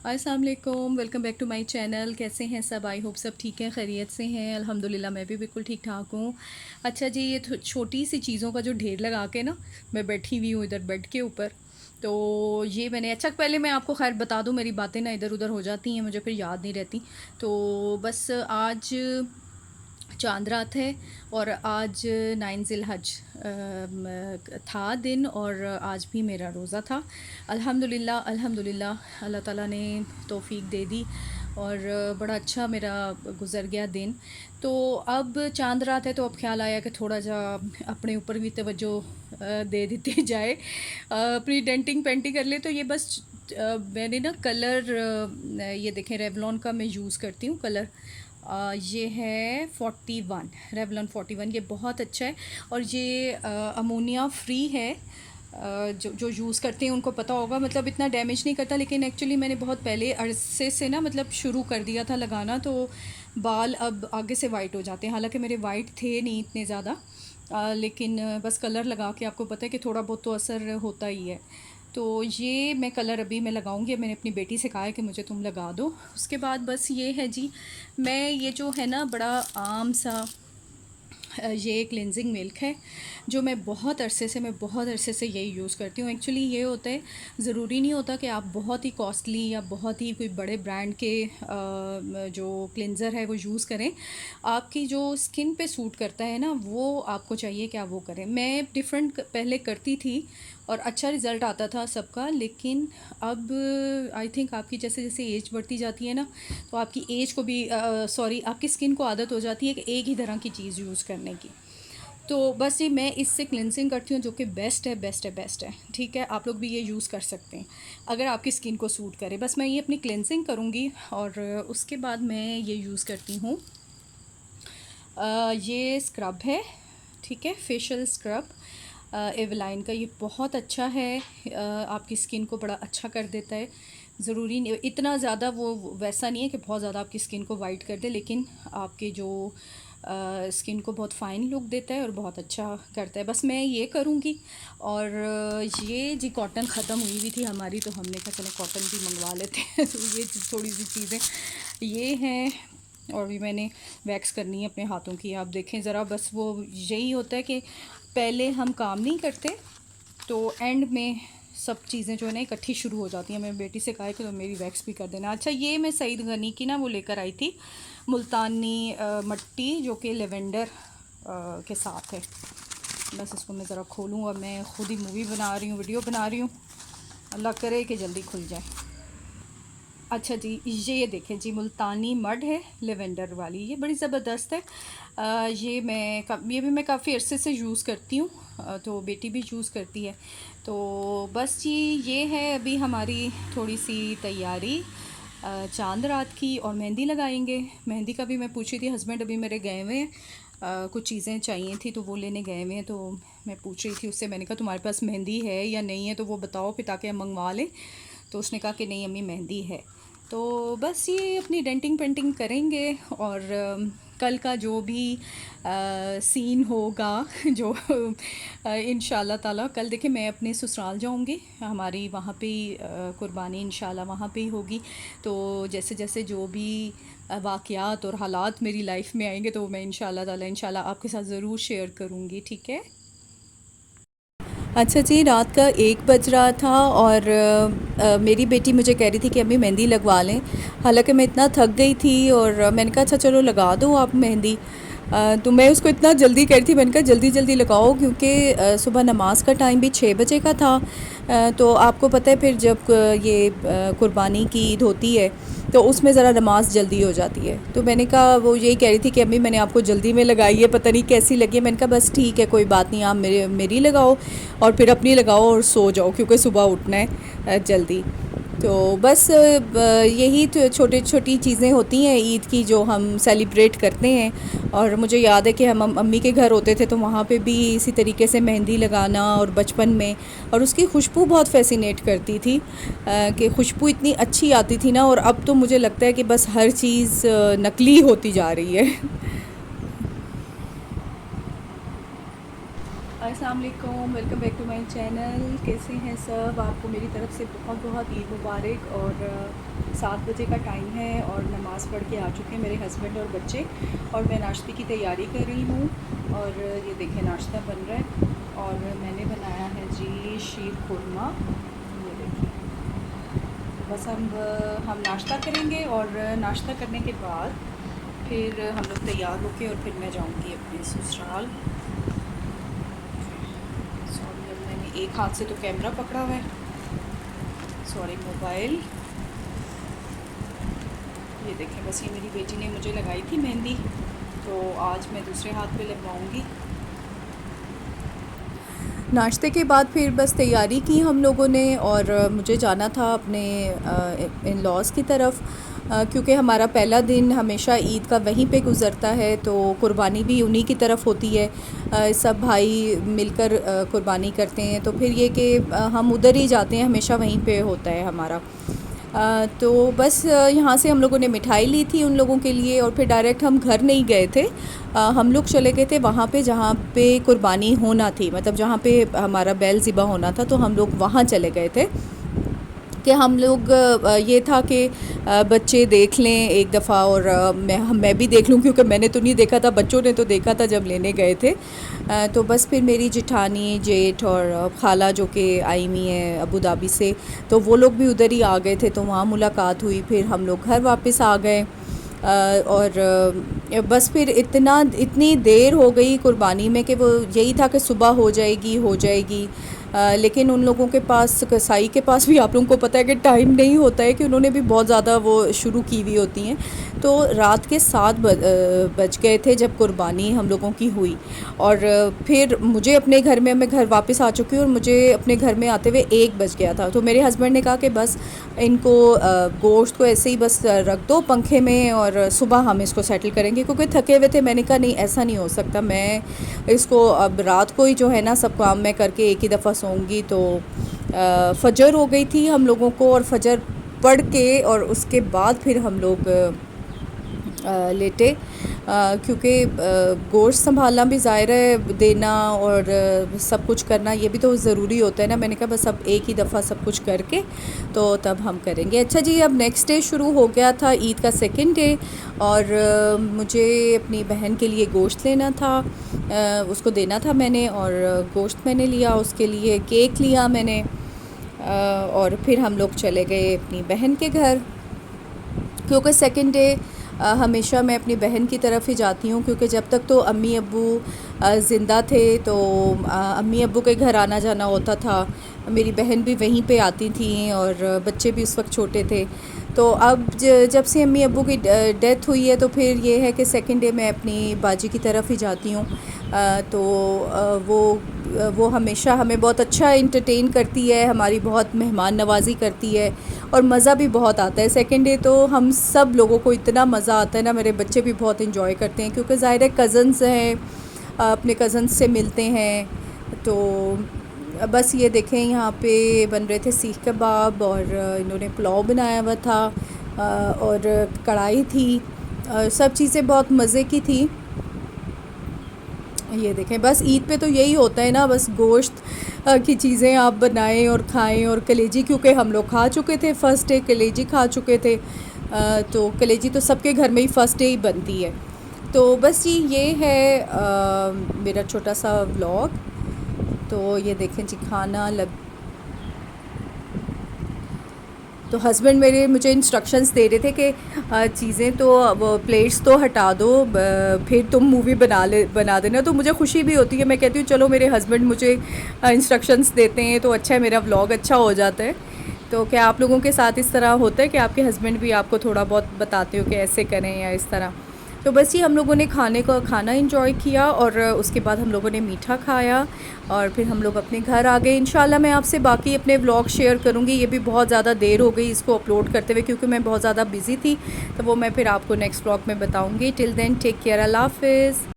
अस्सलाम वालेकुम, welcome back to my channel. कैसे हैं सब? आई होप सब ठीक हैं, खैरियत से हैं। अल्हम्दुलिल्लाह मैं भी बिल्कुल ठीक ठाक हूँ। अच्छा जी, ये छोटी सी चीज़ों का जो ढेर लगा के ना मैं बैठी हुई हूँ इधर बेड के ऊपर। तो ये मैंने अच्छा, पहले मैं आपको खैर बता दूँ, मेरी बातें ना इधर उधर हो जाती हैं, मुझे फिर याद नहीं रहती। तो बस आज चांद रात है और आज 9 ज़िलहज था दिन, और आज भी मेरा रोज़ा था। अल्हम्दुलिल्लाह अल्हम्दुलिल्लाह, अल्लाह ताला ने तौफ़ीक दे दी और बड़ा अच्छा मेरा गुज़र गया दिन। तो अब चांद रात है तो अब ख्याल आया कि थोड़ा सा अपने ऊपर भी तवज्जो दे दी जाए, अपनी डेंटिंग पेंटिंग कर ले। तो ये बस मैंने ना कलर, ये देखें रेवलॉन का मैं यूज़ करती हूँ कलर। ये है 41, रेवलॉन 41। ये बहुत अच्छा है और ये अमोनिया फ्री है। जो जो यूज़ करते हैं उनको पता होगा, मतलब इतना डैमेज नहीं करता। लेकिन एक्चुअली मैंने बहुत पहले अरसे से ना मतलब शुरू कर दिया था लगाना, तो बाल अब आगे से वाइट हो जाते हैं। हालांकि मेरे वाइट थे नहीं इतने ज़्यादा, लेकिन बस कलर लगा के आपको पता है कि थोड़ा बहुत तो असर होता ही है। तो ये मैं कलर अभी मैं लगाऊंगी। मैंने अपनी बेटी से कहा है कि मुझे तुम लगा दो। उसके बाद बस ये है जी, मैं ये जो है ना बड़ा आम सा ये क्लिनजिंग मिल्क है जो मैं बहुत अरसे से यही यूज़ करती हूँ। एक्चुअली ये होता है, ज़रूरी नहीं होता कि आप बहुत ही कॉस्टली या बहुत ही कोई बड़े ब्रांड के जो क्लिनज़र है वो यूज़ करें। आपकी जो स्किन पे सूट करता है ना, वो आपको चाहिए कि आप वो करें। मैं डिफरेंट पहले करती थी और अच्छा रिज़ल्ट आता था सबका, लेकिन अब आई थिंक आपकी जैसे जैसे एज बढ़ती जाती है ना, तो आपकी एज को भी सॉरी आपकी स्किन को आदत हो जाती है कि एक ही तरह की चीज़ यूज़ करने की। तो बस ये मैं इससे क्लिनजिंग करती हूँ जो कि बेस्ट है। ठीक है, आप लोग भी ये यूज़ कर सकते हैं अगर आपकी स्किन को सूट करे। बस मैं ये अपनी क्लिनजिंग करूँगी और उसके बाद मैं ये यूज़ करती हूँ, ये स्क्रब है, ठीक है, फेशियल स्क्रब एवलाइन का। ये बहुत अच्छा है, आपकी स्किन को बड़ा अच्छा कर देता है। ज़रूरी नहीं इतना ज़्यादा, वो वैसा नहीं है कि बहुत ज़्यादा आपकी स्किन को वाइट कर दे, लेकिन आपके जो स्किन को बहुत फ़ाइन लुक देता है और बहुत अच्छा करता है। बस मैं ये करूँगी। और ये जी कॉटन ख़त्म हुई थी हमारी, तो हमने कहा चलो कॉटन भी मंगवा लेते हैं। तो ये थोड़ी सी चीज़ें ये हैं। और भी मैंने वैक्स करनी है अपने हाथों की। आप देखें ज़रा, बस वो यही होता है कि पहले हम काम नहीं करते तो एंड में सब चीज़ें जो है ना इकट्ठी शुरू हो जाती हैं। मेरी बेटी से कहा है कि तो मेरी वैक्स भी कर देना। अच्छा, ये मैं सईद गनी की ना वो लेकर आई थी, मुल्तानी मट्टी, जो कि लेवेंडर के साथ है। बस इसको मैं ज़रा खोलूँ और मैं ख़ुद ही मूवी बना रही हूँ, वीडियो बना रही हूँ। अल्लाह करे कि जल्दी खुल जाए। अच्छा जी, ये देखें जी, मुल्तानी मड है लेवेंडर वाली, ये बड़ी ज़बरदस्त है। ये भी मैं काफ़ी अरसे से यूज़ करती हूँ, तो बेटी भी यूज़ करती है। तो बस जी, ये है अभी हमारी थोड़ी सी तैयारी चांद रात की। और मेहंदी लगाएंगे। मेहंदी का भी मैं पूछी थी, हस्बैंड अभी मेरे गए हुए हैं, कुछ चीज़ें चाहिए थी तो वो लेने गए हुए हैं। तो मैं पूछ रही थी उससे, मैंने कहा तुम्हारे पास मेहंदी है या नहीं है, तो वो बताओ फिर ताकि हम मंगवा लें। तो उसने कहा कि नहीं अम्मी मेहंदी है। तो बस ये अपनी डेंटिंग पेंटिंग करेंगे और कल का जो भी सीन होगा जो इंशाल्लाह ताला, कल देखिए मैं अपने ससुराल जाऊंगी, हमारी वहाँ पे ही कुर्बानी इंशाल्लाह वहाँ पे ही होगी। तो जैसे जैसे जो भी वाक़यात और हालात मेरी लाइफ में आएंगे तो मैं इंशाल्लाह ताला इंशाल्लाह आपके साथ ज़रूर शेयर करूँगी। ठीक है। अच्छा जी, रात का 1 बज रहा था और मेरी बेटी मुझे कह रही थी कि अम्मी मेहंदी लगवा लें। हालांकि मैं इतना थक गई थी और मैंने कहा अच्छा चलो लगा दो आप मेहंदी। तो मैं उसको इतना जल्दी कह रही थी, मैंने कहा जल्दी जल्दी लगाओ, क्योंकि सुबह नमाज का टाइम भी 6 बजे का था। तो आपको पता है फिर जब ये कुर्बानी की ईद होती है तो उसमें ज़रा नमाज जल्दी हो जाती है। तो मैंने कहा, वो यही कह रही थी कि अम्मी मैंने आपको जल्दी में लगाई है, पता नहीं कैसी लगी है। मैंने कहा बस ठीक है, कोई बात नहीं, आप मेरी लगाओ और फिर अपनी लगाओ और सो जाओ, क्योंकि सुबह उठना है जल्दी। तो बस यही तो छोटी छोटी चीज़ें होती हैं ईद की जो हम सेलिब्रेट करते हैं। और मुझे याद है कि हम अम्मी के घर होते थे तो वहाँ पे भी इसी तरीके से मेहंदी लगाना, और बचपन में, और उसकी खुशबू बहुत फैसिनेट करती थी कि खुशबू इतनी अच्छी आती थी ना। और अब तो मुझे लगता है कि बस हर चीज़ नकली होती जा रही है। अस्सलाम वालेकुम, welcome back to my channel. कैसे हैं सब? आपको मेरी तरफ़ से बहुत बहुत ईद मुबारक। और 7 बजे का टाइम है और नमाज़ पढ़ के आ चुके हैं मेरे हस्बैंड और बच्चे, और मैं नाश्ते की तैयारी कर रही हूँ। और ये देखें नाश्ता बन रहा है और मैंने बनाया है जी शीर खुरमा। ये देखिए, बस हम नाश्ता करेंगे और नाश्ता करने के बाद फिर हम लोग तैयार होके और फिर मैं जाऊँगी अपने ससुराल। सॉरी, अब मैंने एक हाथ से तो कैमरा पकड़ा हुआ है, सॉरी मोबाइल। ये देखें, बस ये मेरी बेटी ने मुझे लगाई थी मेहंदी, तो आज मैं दूसरे हाथ पे लगवाऊंगी। नाश्ते के बाद फिर बस तैयारी की हम लोगों ने, और मुझे जाना था अपने इन लॉज़ की तरफ, क्योंकि हमारा पहला दिन हमेशा ईद का वहीं पे गुज़रता है, तो कुर्बानी भी उन्हीं की तरफ होती है। सब भाई मिलकर कुर्बानी करते हैं, तो फिर ये कि हम उधर ही जाते हैं, हमेशा वहीं पे होता है हमारा। तो बस यहाँ से हम लोगों ने मिठाई ली थी उन लोगों के लिए, और फिर डायरेक्ट हम घर नहीं गए थे। हम लोग चले गए थे वहाँ पे जहाँ पे कुर्बानी होना थी, मतलब जहाँ पे हमारा बैल ज़िबा होना था, तो हम लोग वहाँ चले गए थे कि हम लोग ये था कि बच्चे देख लें एक दफ़ा, और मैं भी देख लूँ, क्योंकि मैंने तो नहीं देखा था, बच्चों ने तो देखा था जब लेने गए थे। तो बस फिर मेरी जेठानी, जेठ और खाला जो कि आई हुई हैं अबू धाबी से, तो वो लोग भी उधर ही आ गए थे, तो वहाँ मुलाकात हुई। फिर हम लोग घर वापस आ गए। और बस फिर इतनी देर हो गई कुर्बानी में कि वो यही था कि सुबह हो जाएगी। लेकिन उन लोगों के पास, कसाई के पास भी आप लोगों को पता है कि टाइम नहीं होता है, कि उन्होंने भी बहुत ज़्यादा वो शुरू की हुई होती हैं। तो रात के 7 बज गए थे जब कुर्बानी हम लोगों की हुई। और फिर मुझे अपने घर में, मैं घर वापस आ चुकी हूँ, और मुझे अपने घर में आते हुए 1 बज गया था। तो मेरे हस्बैंड ने कहा कि बस इनको गोश्त को ऐसे ही बस रख दो पंखे में, और सुबह हम इसको सेटल करेंगे, क्योंकि थके हुए थे। मैंने कहा नहीं, ऐसा नहीं हो सकता, मैं इसको अब रात को ही जो है ना सब काम मैं करके एक ही दफ़ा सोऊंगी। तो फजर हो गई थी हम लोगों को, और फजर पढ़ के और उसके बाद फिर हम लोग लेटे, क्योंकि गोश्त संभालना भी ज़ाहिर है, देना और सब कुछ करना ये भी तो ज़रूरी होता है ना। मैंने कहा बस अब एक ही दफ़ा सब कुछ करके तो तब हम करेंगे। अच्छा जी, अब नेक्स्ट डे शुरू हो गया था, ईद का सेकंड डे, और मुझे अपनी बहन के लिए गोश्त लेना था, उसको देना था मैंने, और गोश्त मैंने लिया, उसके लिए केक लिया मैंने, और फिर हम लोग चले गए अपनी बहन के घर, क्योंकि सेकंड डे हमेशा मैं अपनी बहन की तरफ ही जाती हूँ, क्योंकि जब तक तो अम्मी अब्बू ज़िंदा थे तो अम्मी अब्बू के घर आना जाना होता था। मेरी बहन भी वहीं पे आती थी, और बच्चे भी उस वक्त छोटे थे। तो अब जब से अम्मी अब्बू की डेथ हुई है, तो फिर ये है कि सेकंड डे मैं अपनी बाजी की तरफ ही जाती हूँ। तो वो हमेशा हमें बहुत अच्छा इंटरटेन करती है, हमारी बहुत मेहमान नवाज़ी करती है, और मज़ा भी बहुत आता है। सेकंड डे तो हम सब लोगों को इतना मज़ा आता है ना, मेरे बच्चे भी बहुत इंजॉय करते हैं, क्योंकि ज़ाहिर है कज़न्स हैं, अपने कज़न्स से मिलते हैं। तो बस ये देखें, यहाँ पे बन रहे थे सीख कबाब, और इन्होंने पुलाव बनाया हुआ था, और कढ़ाई थी, सब चीज़ें बहुत मज़े की थी। ये देखें, बस ईद पे तो यही होता है ना, बस गोश्त की चीज़ें आप बनाएं और खाएं, और कलेजी, क्योंकि हम लोग खा चुके थे फ़र्स्ट डे, कलेजी खा चुके थे। तो कलेजी तो सबके घर में ही फ़र्स्ट डे ही बनती है। तो बस जी, ये है मेरा छोटा सा व्लॉग। तो ये देखें जी, खाना लग, तो हस्बैंड मेरे मुझे इंस्ट्रक्शंस दे रहे थे कि चीज़ें तो वो प्लेट्स तो हटा दो, फिर तुम मूवी बना देना। तो मुझे खुशी भी होती है, मैं कहती हूँ चलो मेरे हस्बैंड मुझे इंस्ट्रक्शंस देते हैं तो अच्छा है, मेरा व्लॉग अच्छा हो जाता है। तो क्या आप लोगों के साथ इस तरह होता है कि आपके हस्बैंड भी आपको थोड़ा बहुत बताते हो कि ऐसे करें या इस तरह? तो बस ये हम लोगों ने खाना इंजॉय किया, और उसके बाद हम लोगों ने मीठा खाया, और फिर हम लोग अपने घर आ गए। इंशाल्लाह मैं आपसे बाकी अपने व्लॉग शेयर करूँगी। ये भी बहुत ज़्यादा देर हो गई इसको अपलोड करते हुए, क्योंकि मैं बहुत ज़्यादा बिज़ी थी, तो वो मैं फिर आपको नेक्स्ट व्लॉग में बताऊँगी। टिल देन टेक केयर, अल्लाह हाफ़िज़।